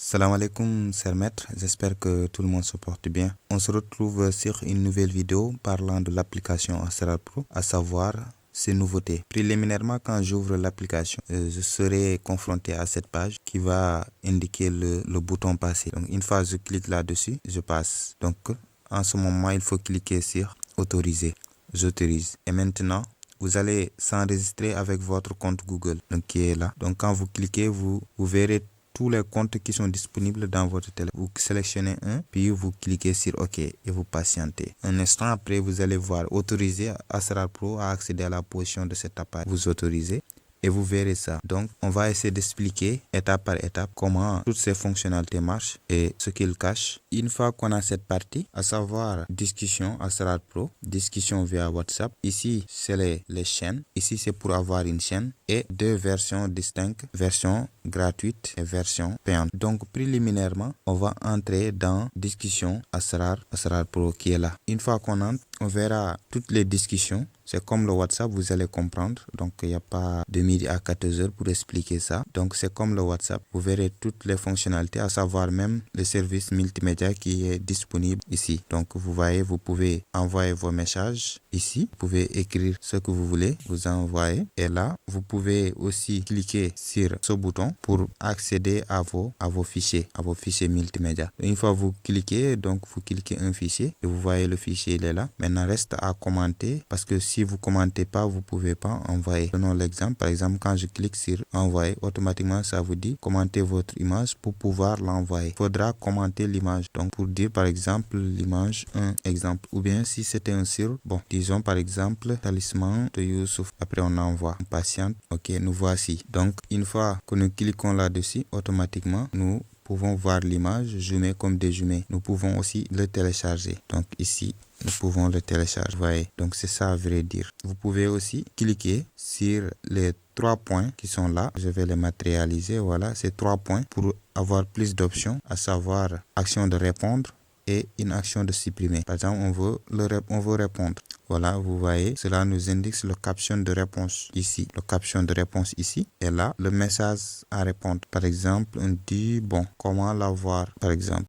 Salam alaikum, cher maître. J'espère que tout le monde se porte bien. On se retrouve sur une nouvelle vidéo parlant de l'application Asrar Pro, à savoir ses nouveautés. Préliminairement, quand j'ouvre l'application, je serai confronté à cette page qui va indiquer le bouton passer. Donc, une fois que je clique là-dessus, je passe. Donc, en ce moment, il faut cliquer sur autoriser. J'autorise. Et maintenant, vous allez s'enregistrer avec votre compte Google, donc qui est là. Donc, quand vous cliquez, vous verrez tous les comptes qui sont disponibles dans votre téléphone. Vous sélectionnez un, puis vous cliquez sur OK et vous patientez. Un instant après, vous allez voir autoriser Asrar Pro à accéder à la position de cet appareil. Vous autorisez et vous verrez ça. Donc, on va essayer d'expliquer étape par étape comment toutes ces fonctionnalités marchent et ce qu'ils cachent. Une fois qu'on a cette partie, à savoir discussion Asrar Pro, discussion via WhatsApp. Ici, c'est les chaînes. Ici, c'est pour avoir une chaîne et deux versions distinctes, version gratuite et version payante. Donc, préliminairement, on va entrer dans discussion Asrar Pro qui est là. Une fois qu'on entre, on verra toutes les discussions. C'est comme le WhatsApp, vous allez comprendre. Donc, il n'y a pas de midi à 14h pour expliquer ça. Donc, c'est comme le WhatsApp. Vous verrez toutes les fonctionnalités, à savoir même le service multimédia qui est disponible ici. Donc, vous voyez, vous pouvez envoyer vos messages ici. Vous pouvez écrire ce que vous voulez, vous envoyer. Et là, vous pouvez aussi cliquer sur ce bouton pour accéder à vos fichiers multimédia. Une fois vous cliquez, donc vous cliquez un fichier et vous voyez le fichier, il est là. Maintenant, reste à commenter parce que si vous commentez pas, vous pouvez pas envoyer. Prenons l'exemple. Par exemple, quand je clique sur envoyer, automatiquement, ça vous dit commenter votre image pour pouvoir l'envoyer. Il faudra commenter l'image. Donc, pour dire, par exemple, l'image, un exemple. Ou bien, si c'était un sirop, bon, disons, par exemple, talisman de Youssouf. Après, on envoie. On patiente. OK, nous voici. Donc, une fois que nous cliquons là-dessus, automatiquement, nous pouvons voir l'image zoomée comme dézoomée. Nous pouvons aussi le télécharger. Donc, ici, nous pouvons le télécharger. Vous voyez, donc c'est ça à vrai dire. Vous pouvez aussi cliquer sur les 3 points qui sont là. Je vais les matérialiser. Voilà, ces 3 points pour avoir plus d'options, à savoir action de répondre et une action de supprimer. Par exemple, on veut répondre. Voilà, vous voyez, cela nous indique le caption de réponse ici. Le caption de réponse ici. Et là, le message à répondre. Par exemple, on dit, bon, comment l'avoir? Par exemple,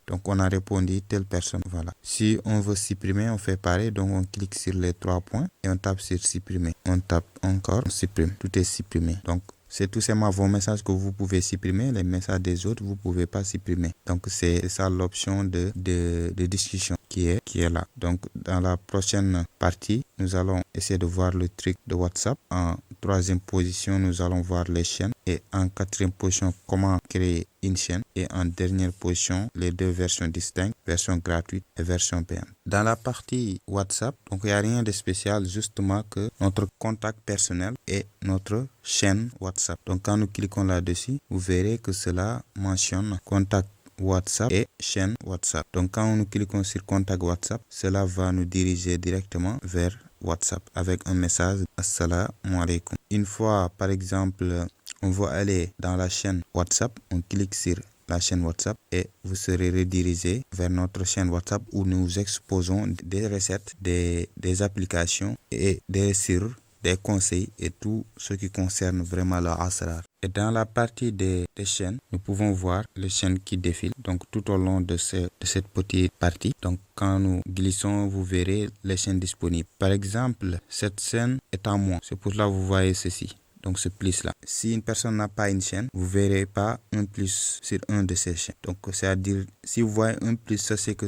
donc on a répondu telle personne. Voilà. Si on veut supprimer, on fait pareil. Donc, on clique sur les 3 points et on tape sur supprimer. On tape encore, on supprime. Tout est supprimé. Donc, c'est tout simplement vos messages que vous pouvez supprimer. Les messages des autres, vous ne pouvez pas supprimer. Donc, c'est ça l'option de discussion qui est là. Donc, dans la prochaine partie, nous allons essayer de voir le truc de WhatsApp. En 3e position, nous allons voir les chaînes. Et en 4e position, comment créer une chaîne. Et en dernière position, les deux versions distinctes, version gratuite et version payante. Dans la partie WhatsApp, donc il n'y a rien de spécial, justement que notre contact personnel et notre chaîne WhatsApp. Donc quand nous cliquons là-dessus, vous verrez que cela mentionne contact WhatsApp et chaîne WhatsApp. Donc quand nous cliquons sur contact WhatsApp, cela va nous diriger directement vers WhatsApp avec un message Assalamu alaikum. Une fois, par exemple, on veut aller dans la chaîne WhatsApp, on clique sur la chaîne WhatsApp et vous serez redirigé vers notre chaîne WhatsApp où nous exposons des recettes, des applications et des sirres, des conseils et tout ce qui concerne vraiment le Asrar. Et dans la partie des chaînes, nous pouvons voir les chaînes qui défilent. Donc tout au long de cette petite partie. Donc quand nous glissons, vous verrez les chaînes disponibles. Par exemple, cette chaîne est à moi. C'est pour cela que vous voyez ceci. Donc ce plus là. Si une personne n'a pas une chaîne, vous ne verrez pas un plus sur un de ces chaînes. Donc c'est-à-dire, si vous voyez un plus, ça c'est que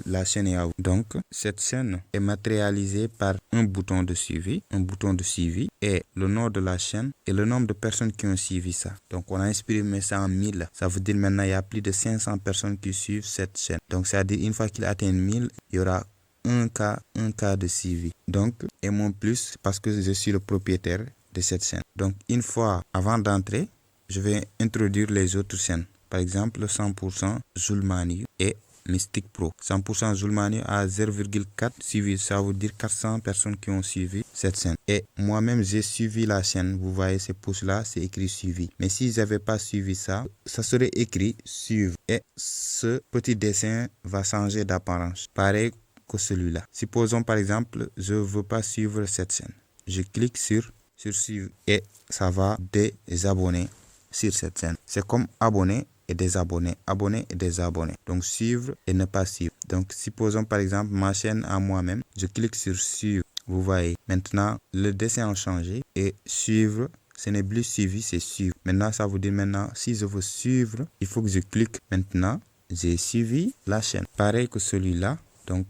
la chaîne est à vous. Donc cette chaîne est matérialisée par un bouton de suivi et le nom de la chaîne et le nombre de personnes qui ont suivi ça. Donc on a exprimé ça en 1000. Ça veut dire maintenant il y a plus de 500 personnes qui suivent cette chaîne. Donc c'est-à-dire une fois qu'il atteint 1000, il y aura un cas de suivi. Donc, et mon plus, parce que je suis le propriétaire de cette chaîne. Donc, une fois avant d'entrer, je vais introduire les autres chaînes. Par exemple, 100% Zulmani et Mystic Pro. 100% Zulmani a 0,4 suivi. Ça veut dire 400 personnes qui ont suivi cette chaîne. Et moi-même, j'ai suivi la chaîne. Vous voyez ces pouces-là, c'est écrit suivi. Mais s'ils n'avaient pas suivi ça, ça serait écrit suivre. Et ce petit dessin va changer d'apparence. Pareil que celui-là. Supposons par exemple, je ne veux pas suivre cette chaîne. Je clique sur suivre et ça va désabonner sur cette chaîne. C'est comme abonner et désabonner, abonner et désabonner. Donc suivre et ne pas suivre. Donc supposons par exemple ma chaîne à moi-même, je clique sur suivre. Vous voyez, maintenant le dessin a changé et suivre, ce n'est plus suivi, c'est suivre. Maintenant ça veut dire maintenant si je veux suivre, il faut que je clique maintenant, j'ai suivi la chaîne. Pareil que celui-là. Donc,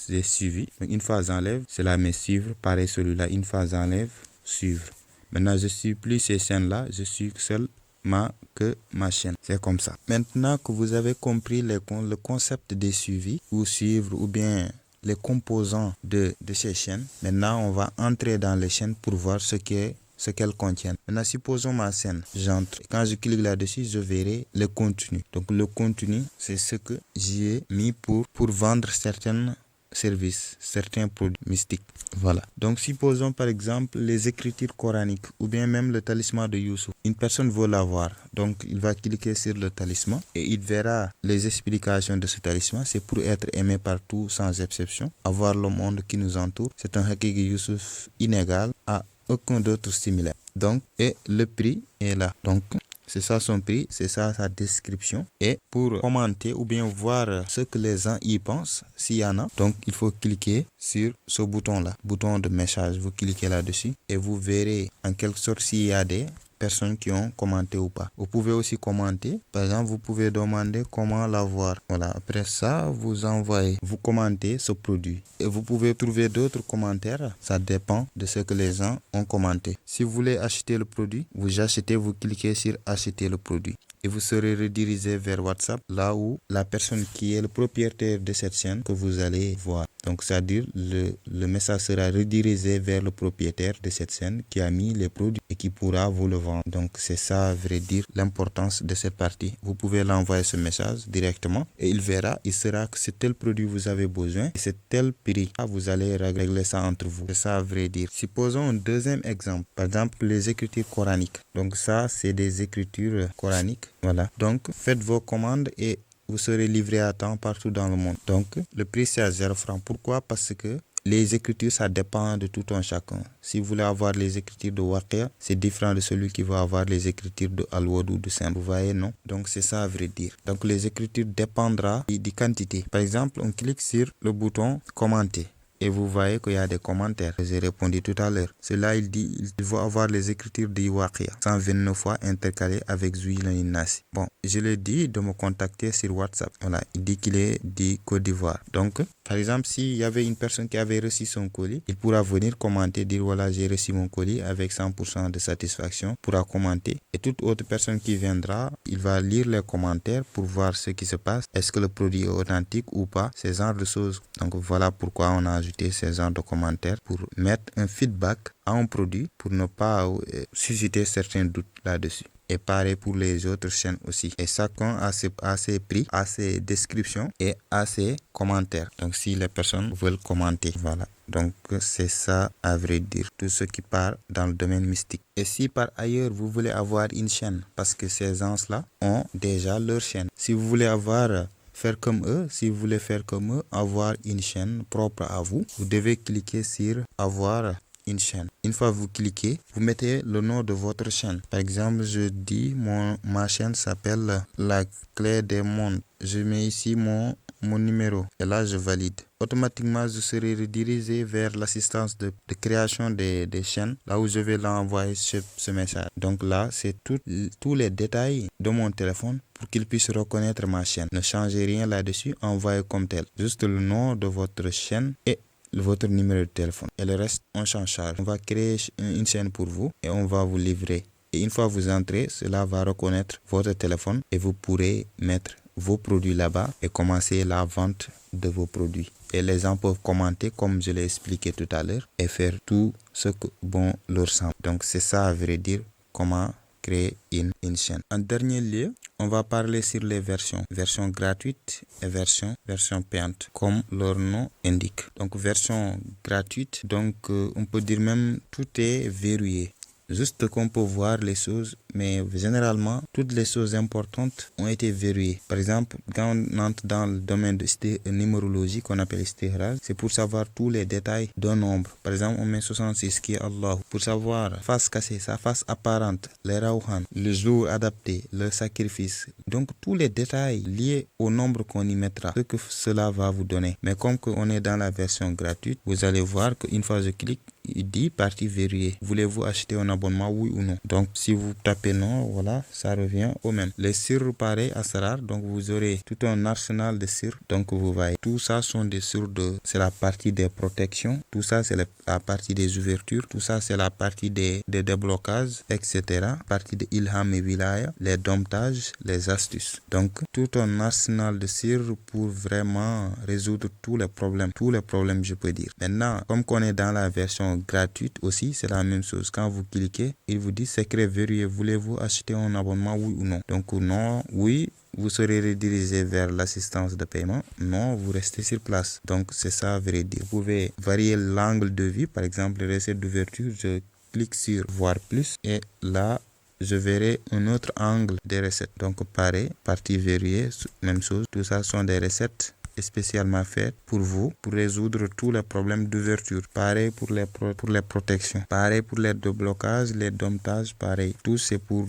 j'ai suivi. Donc, une fois j'enlève, cela met suivre. Pareil, celui-là, une fois j'enlève, suivre. Maintenant, je ne suis plus ces chaînes-là. Je suis seulement que ma chaîne. C'est comme ça. Maintenant que vous avez compris le concept des suivis, ou suivre, ou bien les composants de ces chaînes, maintenant, on va entrer dans les chaînes pour voir ce qu'elles contiennent. Maintenant, supposons ma chaîne, j'entre. Quand je clique là-dessus, je verrai le contenu. Donc, le contenu, c'est ce que j'ai mis pour vendre certains services, certains produits mystiques. Voilà. Donc, supposons par exemple les écritures coraniques ou bien même le talisman de Youssouf. Une personne veut l'avoir. Donc, il va cliquer sur le talisman et il verra les explications de ce talisman. C'est pour être aimé partout sans exception. Avoir le monde qui nous entoure. C'est un Hakiki Youssouf inégal à aucun d'autre similaire. Donc, et le prix est là. Donc, c'est ça son prix, c'est ça sa description. Et pour commenter ou bien voir ce que les gens y pensent, s'il y en a, donc il faut cliquer sur ce bouton-là, bouton de message. Vous cliquez là-dessus et vous verrez en quelque sorte s'il y a des personnes qui ont commenté ou pas. Vous pouvez aussi commenter. Par exemple, vous pouvez demander comment l'avoir. Voilà. Après ça, vous envoyez, vous commentez ce produit. Et vous pouvez trouver d'autres commentaires. Ça dépend de ce que les gens ont commenté. Si vous voulez acheter le produit, vous achetez, vous cliquez sur acheter le produit. Et vous serez redirigé vers WhatsApp, là où la personne qui est le propriétaire de cette chaîne que vous allez voir. Donc, c'est-à-dire, le message sera redirigé vers le propriétaire de cette chaîne qui a mis les produits et qui pourra vous le vendre. Donc, c'est ça, à vrai dire, l'importance de cette partie. Vous pouvez l'envoyer ce message directement et il verra, il sera que c'est tel produit vous avez besoin et c'est tel prix. Vous allez régler ça entre vous. C'est ça, à vrai dire. Supposons un deuxième exemple. Par exemple, les écritures coraniques. Donc, ça, c'est des écritures coraniques. Voilà. Donc, faites vos commandes et vous serez livré à temps partout dans le monde. Donc, le prix c'est à 0 francs. Pourquoi? Parce que les écritures, ça dépend de tout un chacun. Si vous voulez avoir les écritures de Waqia, c'est différent de celui qui va avoir les écritures de Al-Wad ou de Saint. Vous voyez, non? Donc, c'est ça à vrai dire. Donc, les écritures dépendra des quantités. Par exemple, on clique sur le bouton commenter. Et vous voyez qu'il y a des commentaires que j'ai répondu tout à l'heure. Cela, il dit il faut avoir les écritures de Waqia 129 fois intercalées avec Zouila Nasi. Bon, je lui ai dit de me contacter sur WhatsApp. Voilà, il dit qu'il est du Côte d'Ivoire. Donc, par exemple, s'il y avait une personne qui avait reçu son colis, il pourra venir commenter, dire voilà, j'ai reçu mon colis avec 100% de satisfaction, pourra commenter. Et toute autre personne qui viendra, il va lire les commentaires pour voir ce qui se passe. Est-ce que le produit est authentique ou pas? Ces genres de choses. Donc, voilà pourquoi on a ajouté ces genres de commentaires pour mettre un feedback à un produit pour ne pas susciter certains doutes là-dessus. Et pareil pour les autres chaînes aussi. Et chacun a ses prix, a ses descriptions et a ses commentaires. Donc si les personnes veulent commenter, voilà. Donc c'est ça à vrai dire, tout ce qui part dans le domaine mystique. Et si par ailleurs vous voulez avoir une chaîne, parce que ces gens-là ont déjà leur chaîne. Si vous voulez faire comme eux, si vous voulez faire comme eux, avoir une chaîne propre à vous, vous devez cliquer sur avoir une chaîne. Une fois vous cliquez, vous mettez le nom de votre chaîne. Par exemple, je dis ma chaîne s'appelle La Clé des Mondes. Je mets ici mon numéro et là je valide. Automatiquement, je serai redirigé vers l'assistance de création des chaînes, là où je vais l'envoyer ce message. Donc là, c'est tous les détails de mon téléphone pour qu'il puisse reconnaître ma chaîne. Ne changez rien là-dessus, envoyez comme tel. Juste le nom de votre chaîne et votre numéro de téléphone. Et le reste, on s'en charge. On va créer une chaîne pour vous et on va vous livrer. Et une fois vous entrez, cela va reconnaître votre téléphone et vous pourrez mettre vos produits là-bas et commencer la vente de vos produits. Et les gens peuvent commenter comme je l'ai expliqué tout à l'heure et faire tout ce que bon leur semble. Donc c'est ça à vrai dire comment créer une chaîne. En dernier lieu, on va parler sur les versions. Version gratuite et version payante, comme leur nom indique. Donc version gratuite, donc on peut dire même tout est verrouillé. Juste qu'on peut voir les choses, mais généralement, toutes les choses importantes ont été verrouillées. Par exemple, quand on entre dans le domaine de numérologie qu'on appelle istihraj, c'est pour savoir tous les détails d'un nombre. Par exemple, on met 66 qui est Allah. Pour savoir face cachée, sa face apparente, les rawhan, le jour adapté, le sacrifice. Donc, tous les détails liés au nombre qu'on y mettra, ce que cela va vous donner. Mais comme on est dans la version gratuite, vous allez voir qu'une fois je clique, il dit partie verrouillée. Voulez-vous acheter un abonnement, oui ou non? Donc, si vous tapez non, voilà, ça revient au même. Les sirres pareil, asrar, donc vous aurez tout un arsenal de sirres. Donc, vous voyez, tout ça sont des sirres c'est la partie des protections. Tout ça, c'est la partie des ouvertures. Tout ça, c'est la partie des déblocages, etc. Partie de ilham et wilaya, les domptages, les astuces. Donc, tout un arsenal de sirres pour vraiment résoudre tous les problèmes, je peux dire. Maintenant, comme qu'on est dans la version gratuite aussi, c'est la même chose. Quand vous cliquez, il vous dit secret verrouillé. Voulez-vous acheter un abonnement, oui ou non? Donc non, oui, vous serez redirigé vers l'assistance de paiement. Non, vous restez sur place. Donc c'est ça, vrai dire. Vous pouvez varier l'angle de vue. Par exemple, recette d'ouverture, je clique sur voir plus et là, je verrai un autre angle des recettes. Donc pareil, partie verrouillée, même chose. Tout ça sont des recettes spécialement faites pour vous, pour résoudre tous les problèmes d'ouverture. Pareil pour les protections. Pareil pour les déblocages, les domptages, pareil. Tout c'est pour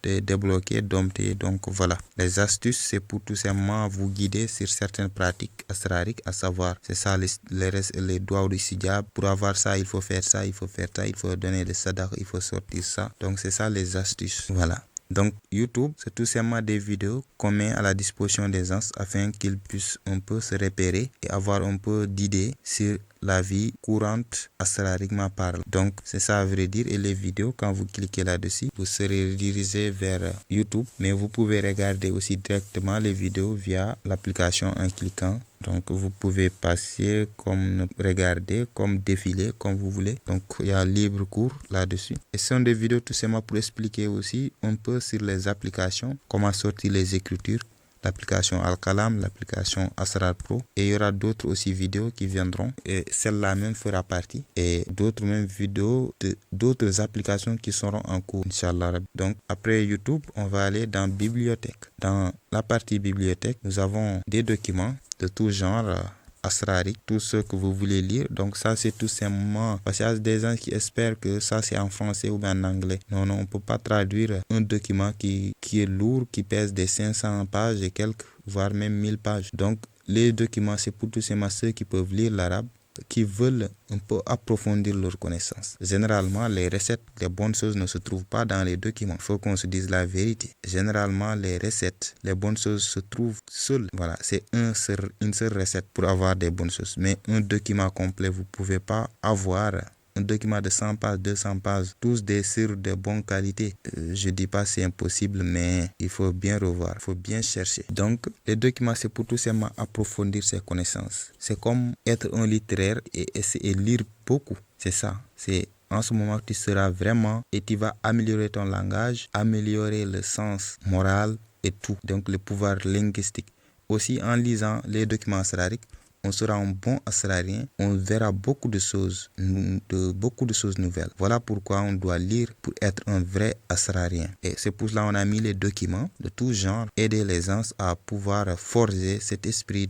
débloquer, dompter. Donc voilà. Les astuces, c'est pour tout simplement vous guider sur certaines pratiques astrariques, à savoir, c'est ça les doigts du sijab. Pour avoir ça, il faut faire ça, il faut faire ça, il faut donner des sadaq, il faut sortir ça. Donc c'est ça les astuces. Voilà. Donc YouTube, c'est tout simplement des vidéos qu'on met à la disposition des gens afin qu'ils puissent un peu se repérer et avoir un peu d'idées sur la vie courante astrariquement parlant. Donc c'est ça à vrai dire. Et les vidéos, quand vous cliquez là-dessus, vous serez dirigé vers YouTube, mais vous pouvez regarder aussi directement les vidéos via l'application en cliquant. Donc vous pouvez passer comme regarder, comme défiler, comme vous voulez. Donc il y a libre cours là-dessus. Et ce sont des vidéos tout simplement pour expliquer aussi un peu sur les applications, comment sortir les écritures, l'application Al-Qalam, l'application Asrar Pro. Et il y aura d'autres aussi vidéos qui viendront. Et celle-là même fera partie. Et d'autres même vidéos d'autres applications qui seront en cours, Inch'Allah. Donc après YouTube, on va aller dans bibliothèque. Dans la partie bibliothèque, nous avons des documents de tout genre astrarique, tout ce que vous voulez lire. Donc ça c'est tout simplement parce qu'il y a des gens qui espèrent que ça c'est en français ou bien en anglais. Non, on peut pas traduire un document qui est lourd, qui pèse des 500 pages et quelques, voire même 1000 pages. Donc les documents, c'est pour tout simplement ceux qui peuvent lire l'arabe, qui veulent un peu approfondir leurs connaissances. Généralement, les recettes, les bonnes choses ne se trouvent pas dans les documents. Il faut qu'on se dise la vérité. Généralement, les recettes, les bonnes choses se trouvent seules. Voilà, c'est une seule recette pour avoir des bonnes choses. Mais un document complet, vous ne pouvez pas avoir un document de 100 pages, 200 pages, tous des sirres de bonne qualité. Je dis pas c'est impossible, mais il faut bien revoir, il faut bien chercher. Donc, les documents, c'est pour tout simplement approfondir ses connaissances. C'est comme être un littéraire et essayer de lire beaucoup. C'est ça. C'est en ce moment que tu seras vraiment et tu vas améliorer ton langage, améliorer le sens moral et tout. Donc, le pouvoir linguistique. Aussi, en lisant les documents astrariques, on sera un bon asrarien, on verra beaucoup de choses nouvelles. Voilà pourquoi on doit lire pour être un vrai asrarien. Et c'est pour cela qu'on a mis les documents de tout genre, aider les gens à pouvoir forger cet esprit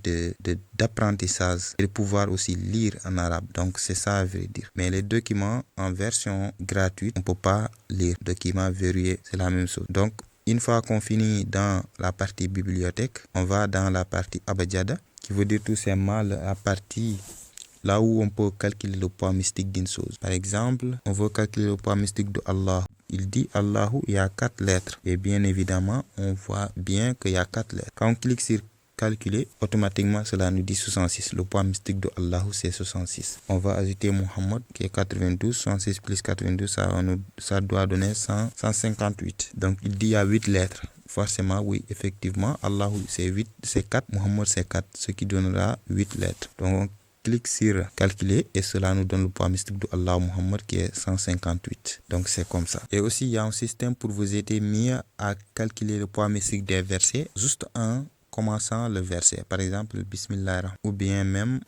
d'apprentissage et de pouvoir aussi lire en arabe. Donc c'est ça à vrai dire. Mais les documents en version gratuite, on ne peut pas lire. Documents verrouillés, c'est la même chose. Donc une fois qu'on finit dans la partie bibliothèque, on va dans la partie abjada, qui veut dire tout simplement la partie là où on peut calculer le poids mystique d'une chose. Par exemple, on veut calculer le poids mystique de Allah. Il dit Allahu, il y a 4 lettres. Et bien évidemment, on voit bien qu'il y a 4 lettres. Quand on clique sur calculer, automatiquement cela nous dit 66. Le poids mystique de Allahu c'est 66. On va ajouter Muhammad qui est 92. 66 plus 92, ça doit donner 158. Donc il dit il y a 8 lettres. Forcément, oui, effectivement, Allah c'est 8, c'est 4, Muhammad c'est 4, ce qui donnera 8 lettres. Donc on clique sur calculer et cela nous donne le poids mystique de Allah Muhammad qui est 158. Donc c'est comme ça. Et aussi il y a un système pour vous aider mieux à calculer le poids mystique des versets juste en commençant le verset. Par exemple, Bismillah, ou bien même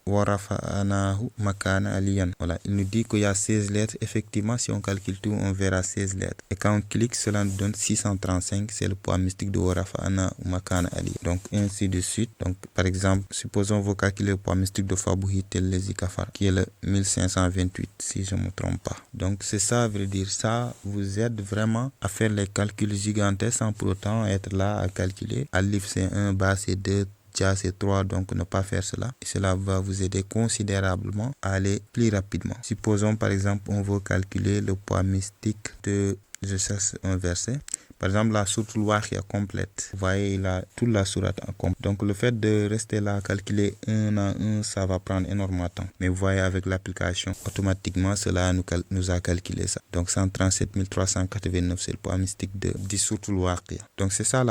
wa rafa'nahu makana aliyan. Voilà, il nous dit qu'il y a 16 lettres. Effectivement, si on calcule tout, on verra 16 lettres. Et quand on clique, cela nous donne 635. C'est le poids mystique de wa rafa'nahu makana aliyan. Donc, ainsi de suite. Donc, par exemple, supposons vous calculez le poids mystique de Fabuhi tel lezi kafar, qui est le 1528, si je ne me trompe pas. Donc, c'est ça, veut dire ça vous aide vraiment à faire les calculs gigantesques sans pour autant être là à calculer. Alif c'est 1, Ba c'est 2, Dja c'est 3, donc ne pas faire cela. Et cela va vous aider considérablement à aller plus rapidement. Supposons par exemple on veut calculer le poids mystique de, je cherche un verset. Par exemple, la sourate Al-Waqi'a complète. Vous voyez, il a toute la sourate en complet. Donc, le fait de rester là, calculer un à un, ça va prendre énormément de temps. Mais vous voyez, avec l'application, automatiquement, cela nous a calculé ça. Donc, 137 389, c'est le poids mystique de sourate Al-Waqi'a. Donc, c'est ça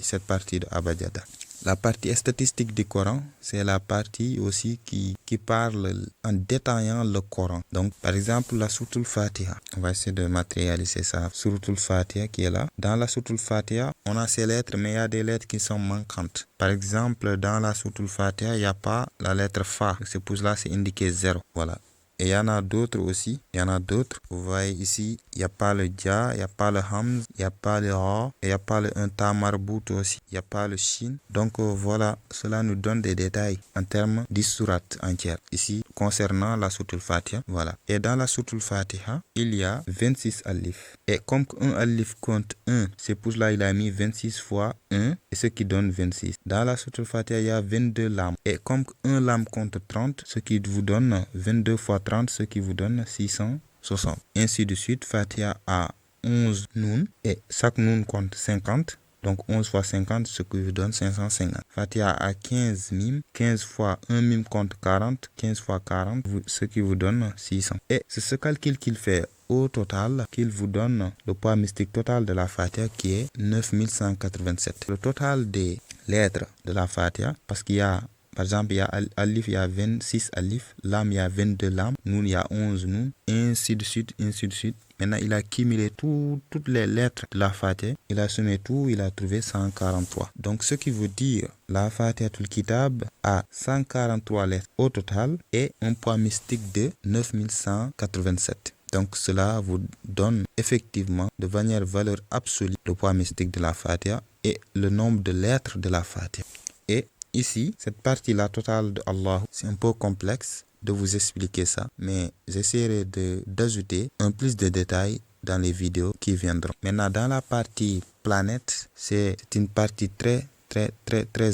cette partie de Abajada. La partie statistique du Coran, c'est la partie aussi qui parle en détaillant le Coran. Donc, par exemple, la Sourate Al-Fatiha. On va essayer de matérialiser ça. Sourate Al-Fatiha qui est là. Dans la Sourate Al-Fatiha, on a ces lettres, mais il y a des lettres qui sont manquantes. Par exemple, dans la Sourate Al-Fatiha, il n'y a pas la lettre Fa. C'est pour cela c'est indiqué 0. Voilà. Et il y en a d'autres aussi. Il y en a d'autres. Vous voyez ici, il n'y a pas le Dja, il n'y a pas le Hamz, il n'y a pas le Ra, il n'y a pas le Ta marbout aussi. Il n'y a pas le Shin. Donc voilà, cela nous donne des détails en termes de sourate entière. Ici, concernant la Sourate Al-Fatiha. Voilà. Et dans la Sourate Al-Fatiha, il y a 26 alif. Et comme un alif compte 1, c'est pour cela qu'il a mis 26 fois 1, et ce qui donne 26. Dans la Sourate Al-Fatiha, il y a 22 lames. Et comme un lame compte 30, ce qui vous donne 22 fois 30, ce qui vous donne 660. Ainsi de suite, Fatiha a 11 noun et chaque noun compte 50. Donc 11 fois 50, ce qui vous donne 550. Fatiha a 15 mimes. 15 fois 1 mime compte 40. 15 fois 40, ce qui vous donne 600. Et c'est ce calcul qu'il fait au total qu'il vous donne le poids mystique total de la Fatiha qui est 9187. Le total des lettres de la Fatiha, parce qu'il y a par exemple, il y a alif, il y a 26 alif, lam, il y a 22 lam, noun, il y a 11 noun, ainsi de suite, ainsi de suite. Maintenant, il a cumulé toutes les lettres de la Fatiha, il a sommé tout, il a trouvé 143. Donc, ce qui veut dire, la Fatiha Tul Kitab a 143 lettres au total et un poids mystique de 9187. Donc, cela vous donne effectivement de manière valeur absolue le poids mystique de la Fatiha et le nombre de lettres de la Fatiha. Et ici, cette partie-là totale de Allah, c'est un peu complexe de vous expliquer ça, mais j'essaierai d'ajouter un plus de détails dans les vidéos qui viendront. Maintenant, dans la partie planète, c'est une partie très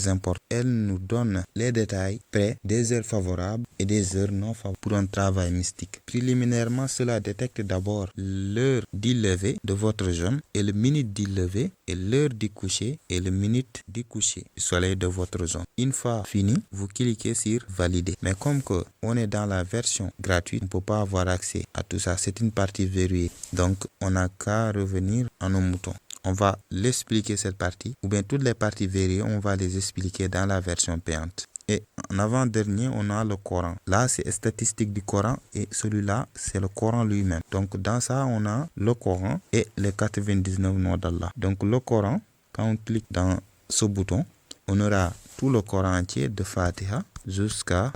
importante. Elle nous donne les détails près des heures favorables et des heures non favorables pour un travail mystique. Préliminairement, cela détecte d'abord l'heure du lever de votre jeune et le minute du lever et l'heure du coucher et le minute du coucher du soleil de votre zone. Une fois fini, vous cliquez sur valider. Mais comme que on est dans la version gratuite, on ne peut pas avoir accès à tout ça. C'est une partie verrouillée. Donc, on n'a qu'à revenir à nos moutons. On va l'expliquer cette partie, ou bien toutes les parties verrouillées, on va les expliquer dans la version payante. Et en avant-dernier, on a le Coran. Là, c'est statistique du Coran et celui-là, c'est le Coran lui-même. Donc, dans ça, on a le Coran et les 99 noms d'Allah. Donc, le Coran, quand on clique dans ce bouton, on aura tout le Coran entier de Fatiha jusqu'à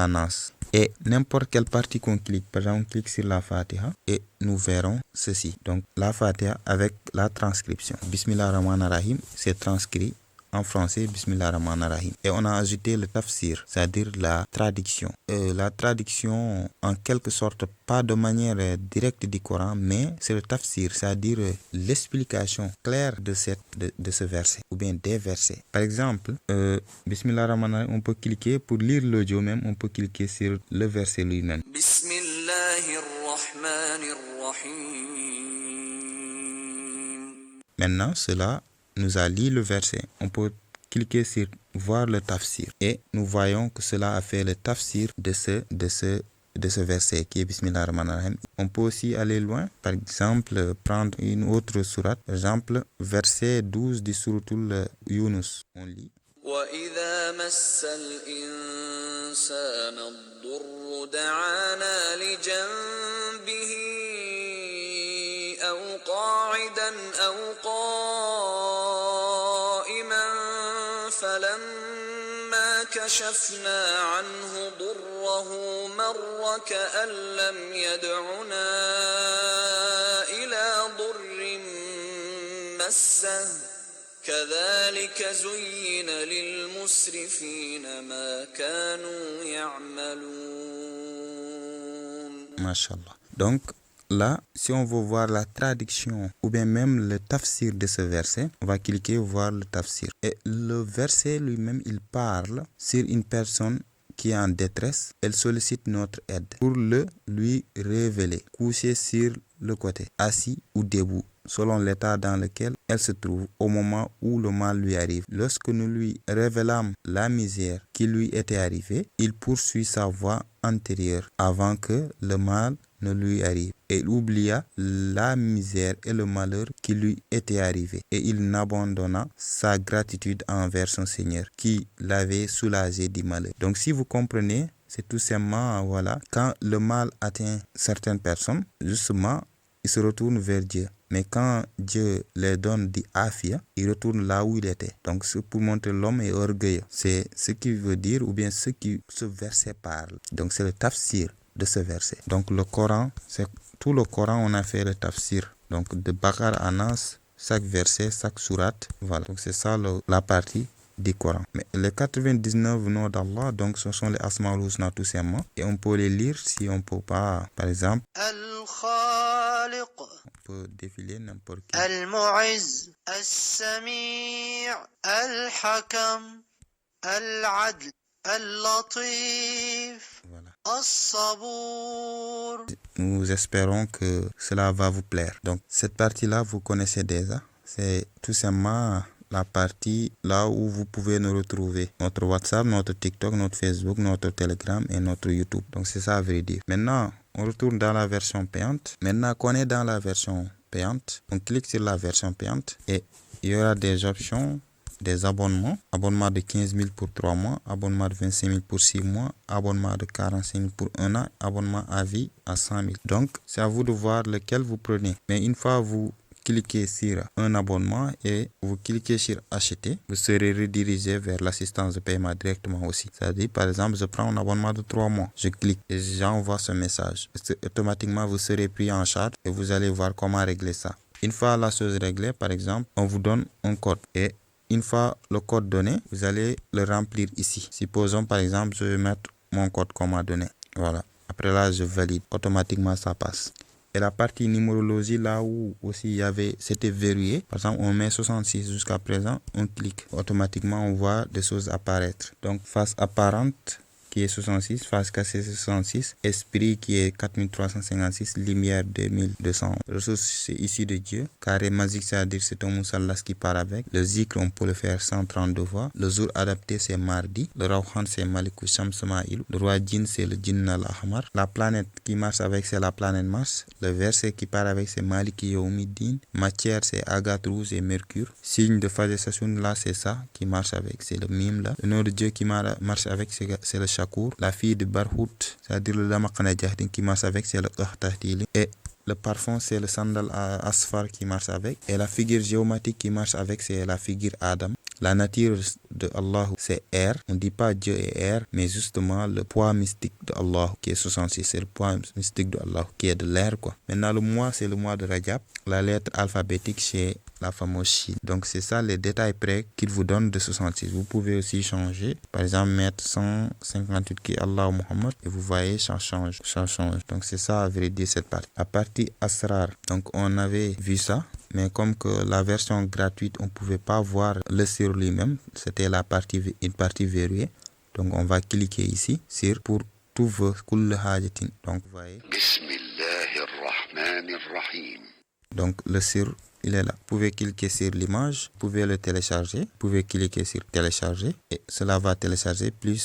Nas. Et n'importe quelle partie qu'on clique, par exemple, on clique sur la Fatiha et nous verrons ceci. Donc, la Fatiha avec la transcription. Bismillahirrahmanirrahim, c'est transcrit en français, Bismillahirrahmanirrahim. Et on a ajouté le tafsir, c'est-à-dire la traduction. La traduction, en quelque sorte, pas de manière directe du Coran, mais c'est le tafsir, c'est-à-dire l'explication claire de ce verset, ou bien des versets. Par exemple, Bismillahirrahmanirrahim, on peut cliquer, pour lire l'audio même, on peut cliquer sur le verset lui-même. Maintenant, cela nous a lu le verset. On peut cliquer sur voir le tafsir et nous voyons que cela a fait le tafsir de ce verset qui est Bismillahirrahmanirrahim. On peut aussi aller loin, par exemple prendre une autre sourate, par exemple verset 12 du souratul Yunus. On lit. وَإِذَا مَسَّ الْإِنسَانَ الضُّرُّ دَعَانَا لِجَنبِهِ أَوْ قَاعِدًا أَوْ قَائِمًا فلما كشفنا عنه ضره مر كأن لم يدعنا إلى ضر مسه كذلك زين للمسرفين ما كانوا يعملون. Mashallah. Donc là, si on veut voir la traduction ou bien même le tafsir de ce verset, on va cliquer voir le tafsir. Et le verset lui-même, il parle sur une personne qui est en détresse. Elle sollicite notre aide pour lui révéler, couché sur le côté, assis ou debout, selon l'état dans lequel elle se trouve au moment où le mal lui arrive. Lorsque nous lui révélâmes la misère qui lui était arrivée, il poursuit sa voie antérieure avant que le mal ne lui arrive. Et il oublia la misère et le malheur qui lui était arrivé. Et il n'abandonna sa gratitude envers son Seigneur qui l'avait soulagé du malheur. Donc si vous comprenez, c'est tout simplement, voilà, quand le mal atteint certaines personnes, justement, ils se retournent vers Dieu. Mais quand Dieu les donne du afia, ils retournent là où il était. Donc c'est pour montrer l'homme est orgueilleux. C'est ce qui veut dire, ou bien ce verset parle. Donc c'est le tafsir de ce verset. Donc le Coran, c'est tout le Coran, on a fait le tafsir. Donc de Baqara à Nas, chaque verset, chaque sourate, voilà. Donc c'est ça la partie du Coran. Mais les 99 noms d'Allah, donc ce sont les Asmaul Husna tout simplement. Et on peut les lire si on peut pas, par exemple. Al-Khaliq. On peut défiler n'importe qui. Al-Mu'izz. Al-Sami'. Al-Hakam. Al-Adl. Al-Latif. Voilà. As-Sabour. Nous espérons que cela va vous plaire. Donc cette partie-là, vous connaissez déjà. C'est tout simplement la partie là où vous pouvez nous retrouver. Notre WhatsApp, notre TikTok, notre Facebook, notre Telegram et notre YouTube. Donc c'est ça à vrai dire. Maintenant, on retourne dans la version payante. Maintenant qu'on est dans la version payante, on clique sur la version payante et il y aura des options, des abonnements. Abonnement de 15 000 pour 3 mois, abonnement de 25 000 pour 6 mois, abonnement de 45 000 pour 1 an, abonnement à vie à 100 000. Donc c'est à vous de voir lequel vous prenez. Mais une fois vous cliquez sur un abonnement et vous cliquez sur acheter, vous serez redirigé vers l'assistance de paiement directement aussi. C'est-à-dire, par exemple, je prends un abonnement de 3 mois, je clique et j'envoie ce message. Automatiquement, vous serez pris en charge et vous allez voir comment régler ça. Une fois la chose réglée, par exemple, on vous donne un code et une fois le code donné, vous allez le remplir ici. Supposons, par exemple, je vais mettre mon code qu'on m'a donné. Voilà. Après là, je valide. Automatiquement, ça passe. Et la partie numérologie, là où aussi c'était verrouillé. Par exemple, on met 66 jusqu'à présent, on clique. Automatiquement, on voit des choses apparaître. Donc, face apparente qui est 66, face cachée 66, esprit qui est 4356, lumière 2200. Ressources, c'est ici de Dieu. Carré magique, c'est-à-dire c'est un moussalas qui part avec. Le zikr, on peut le faire 132 fois. Le jour adapté, c'est mardi. Le Rawhan, c'est Malikou Shamsamaïl. Le roi djinn, c'est le djinn al-Ahmar. La planète qui marche avec, c'est la planète Mars. Le verset qui part avec, c'est Maliki Yawmiddin. Matière, c'est Agathe rouge et Mercure. Signe de Fajesassun, là, c'est ça qui marche avec, c'est le mime là. Le nom de Dieu qui marche avec, c'est le Shakur. La fille de Barhout, c'est-à-dire le Lamakana Jahdin qui marche avec, c'est le Qahtahtil. Et le parfum, c'est le sandal asfar qui marche avec. Et la figure géométrique qui marche avec, c'est la figure Adam. La nature de Allah, c'est air. On ne dit pas Dieu est air, mais justement le poids mystique de Allah qui est 66. C'est le poids mystique de Allah qui est de l'air, quoi. Maintenant, le mois, c'est le mois de Rajab. La lettre alphabétique, c'est la fameuse Chine. Donc, c'est ça les détails près qu'il vous donne de 66. Vous pouvez aussi changer. Par exemple, mettre 158 qui est Allah ou Muhammad. Et vous voyez, ça change. Ça change. Donc, c'est ça à vrai dire cette partie. La partie Asrar. Donc, on avait vu ça. Mais comme que la version gratuite, on ne pouvait pas voir le sur lui-même. C'était une partie verrouillée. Donc, on va cliquer ici sur pour tout vos kull hajatin. Donc, vous voyez. Bismillahirrahmanirrahim. Donc, le sur, il est là. Vous pouvez cliquer sur l'image, vous pouvez le télécharger. Vous pouvez cliquer sur télécharger et cela va télécharger plus.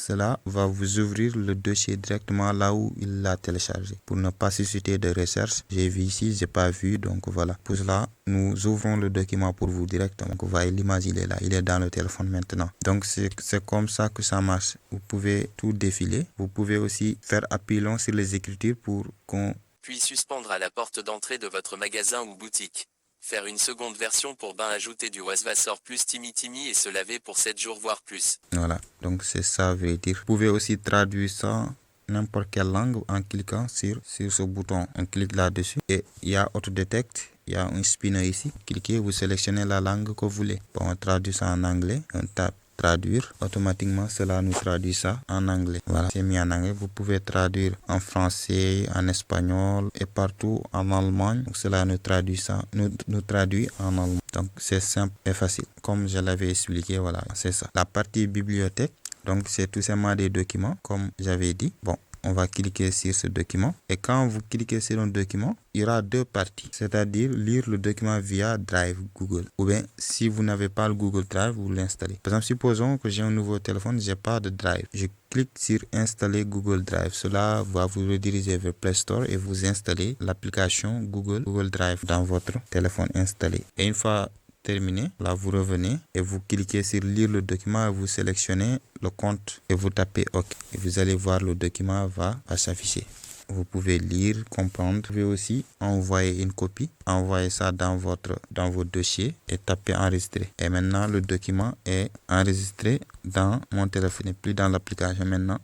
Cela va vous ouvrir le dossier directement là où il l'a téléchargé. Pour ne pas susciter de recherche, j'ai vu ici, j'ai pas vu, donc voilà. Pour cela, nous ouvrons le document pour vous directement. Donc vous voyez l'image, il est là, il est dans le téléphone maintenant. Donc c'est comme ça que ça marche. Vous pouvez tout défiler. Vous pouvez aussi faire appui long sur les écritures pour qu'on puis suspendre à la porte d'entrée de votre magasin ou boutique. Faire une seconde version pour bain, ajouter du Wasser plus Timi et se laver pour 7 jours voire plus. Voilà, donc c'est ça veut dire. Vous pouvez aussi traduire ça n'importe quelle langue en cliquant sur ce bouton. On clique là-dessus et il y a Autodetect. Il y a un spinner ici. Cliquez, vous sélectionnez la langue que vous voulez. Bon, on traduit ça en anglais. On tape traduire. Automatiquement, cela nous traduit ça en anglais. Voilà, c'est mis en anglais. Vous pouvez traduire en français, en espagnol et partout en allemand. Donc, cela nous traduit ça, nous traduit en allemand. Donc, c'est simple et facile. Comme je l'avais expliqué, voilà, c'est ça. La partie bibliothèque. Donc, c'est tout simplement des documents, comme j'avais dit. Bon, on va cliquer sur ce document. Et quand vous cliquez sur un document, il y aura deux parties. C'est-à-dire lire le document via Drive Google. Ou bien, si vous n'avez pas le Google Drive, vous l'installez. Par exemple, supposons que j'ai un nouveau téléphone, je n'ai pas de Drive. Je clique sur installer Google Drive. Cela va vous rediriger vers Play Store et vous installez l'application Google Drive dans votre téléphone installé. Et une fois terminé, là vous revenez et vous cliquez sur lire le document et vous sélectionnez le compte et vous tapez OK. Et vous allez voir le document va s'afficher. Vous pouvez lire, comprendre. Vous pouvez aussi envoyer une copie, envoyer ça dans vos dossiers et taper enregistrer. Et maintenant le document est enregistré dans mon téléphone et plus dans l'application maintenant.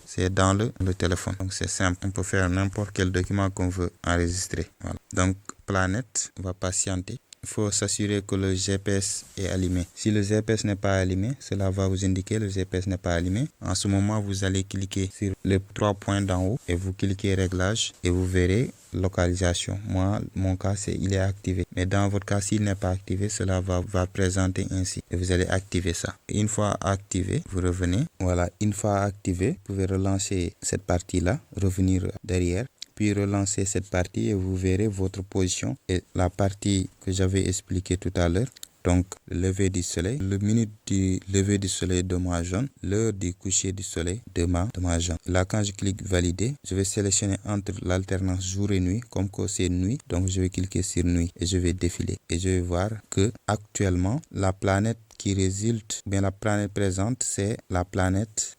C'est dans le téléphone. Donc c'est simple. On peut faire n'importe quel document qu'on veut enregistrer. Voilà. Donc planète, on va patienter. Il faut s'assurer que le GPS est allumé. Si le GPS n'est pas allumé, cela va vous indiquer que le GPS n'est pas allumé. En ce moment, vous allez cliquer sur les 3 points d'en haut et vous cliquez réglage et vous verrez localisation. Moi, mon cas, il est activé. Mais dans votre cas, s'il n'est pas activé, cela va présenter ainsi. Et vous allez activer ça. Et une fois activé, vous revenez. Voilà, une fois activé, vous pouvez relancer cette partie-là, revenir derrière. Puis relancer cette partie et vous verrez votre position et la partie que j'avais expliqué tout à l'heure. Donc, le lever du soleil, le minute du lever du soleil de ma jaune, l'heure du coucher du soleil de ma jaune. Là, quand je clique valider, je vais sélectionner entre l'alternance jour et nuit, comme que c'est nuit. Donc, je vais cliquer sur nuit et je vais défiler. Et je vais voir que actuellement, la planète qui résulte, bien la planète présente, c'est la planète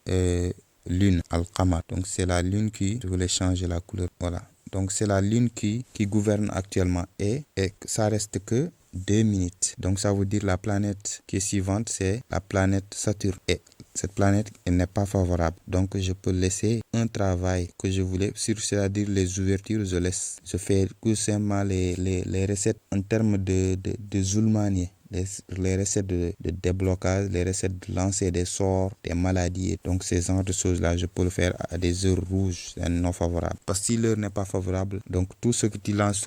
Lune, Al-Qamar. Donc c'est la Lune je voulais changer la couleur. Voilà. Donc c'est la Lune qui gouverne actuellement et ça reste que 2 minutes. Donc ça veut dire la planète qui est suivante, c'est la planète Saturne. Et cette planète n'est pas favorable. Donc je peux laisser un travail que je voulais, c'est-à-dire les ouvertures, je laisse. Je fais tout simplement les recettes en termes de Zulmani. Les recettes de déblocage, les recettes de lancer des sorts, des maladies. Donc ces genres de choses-là, je peux le faire à des heures rouges et non favorables. Parce que si l'heure n'est pas favorable, donc tout ce que tu lances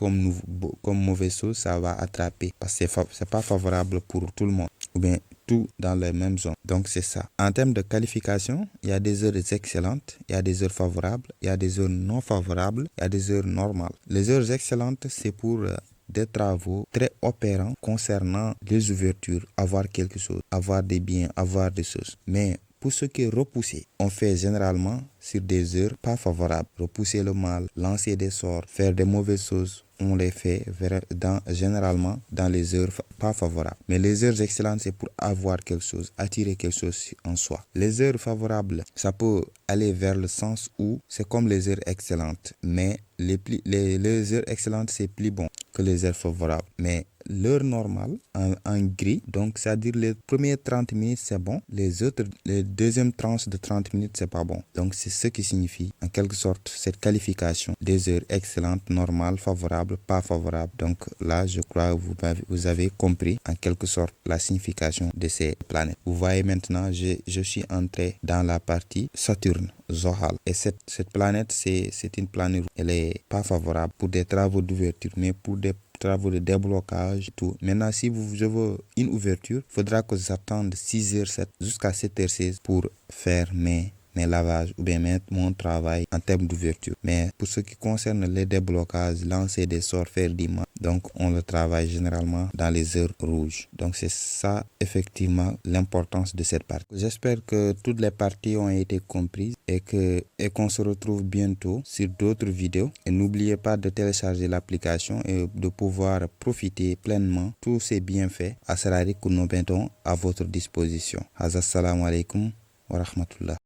comme mauvaise chose, ça va attraper. Parce que c'est pas favorable pour tout le monde. Ou bien tout dans les mêmes zones. Donc c'est ça. En termes de qualification, il y a des heures excellentes, il y a des heures favorables, il y a des heures non favorables, il y a des heures normales. Les heures excellentes, c'est pour des travaux très opérants concernant les ouvertures, avoir quelque chose, avoir des biens, avoir des choses. Mais pour ce qui est repoussé, on fait généralement sur des heures pas favorables. Repousser le mal, lancer des sorts, faire des mauvaises choses, on les fait généralement dans les heures pas favorables. Mais les heures excellentes, c'est pour avoir quelque chose, attirer quelque chose en soi. Les heures favorables, ça peut aller vers le sens où c'est comme les heures excellentes. Mais les heures excellentes, c'est plus bon que les heures favorables. Mais l'heure normale, en gris, donc c'est-à-dire les premières 30 minutes, c'est bon. Les deuxièmes tranches de 30 minutes, c'est pas bon. Donc c'est ce qui signifie, en quelque sorte, cette qualification des heures excellentes, normales, favorables, pas favorables. Donc là, je crois que vous avez compris, en quelque sorte, la signification de ces planètes. Vous voyez maintenant, je suis entré dans la partie Saturne, Zohal. Et cette planète, c'est une planète, elle est pas favorable pour des travaux d'ouverture, mais pour des travaux de déblocage, tout. Maintenant, si je veux une ouverture, il faudra que j'attende 6h07 jusqu'à 7h16 pour faire mes lavages ou bien mettre mon travail en termes d'ouverture. Mais pour ce qui concerne les déblocages, lancer des sorts, faire des mains, donc on le travaille généralement dans les heures rouges. Donc c'est ça effectivement l'importance de cette partie. J'espère que toutes les parties ont été comprises et qu'on se retrouve bientôt sur d'autres vidéos. Et n'oubliez pas de télécharger l'application et de pouvoir profiter pleinement tous ces bienfaits à Sarari que nous mettons à votre disposition. Assalamu alaikum wa rahmatullah.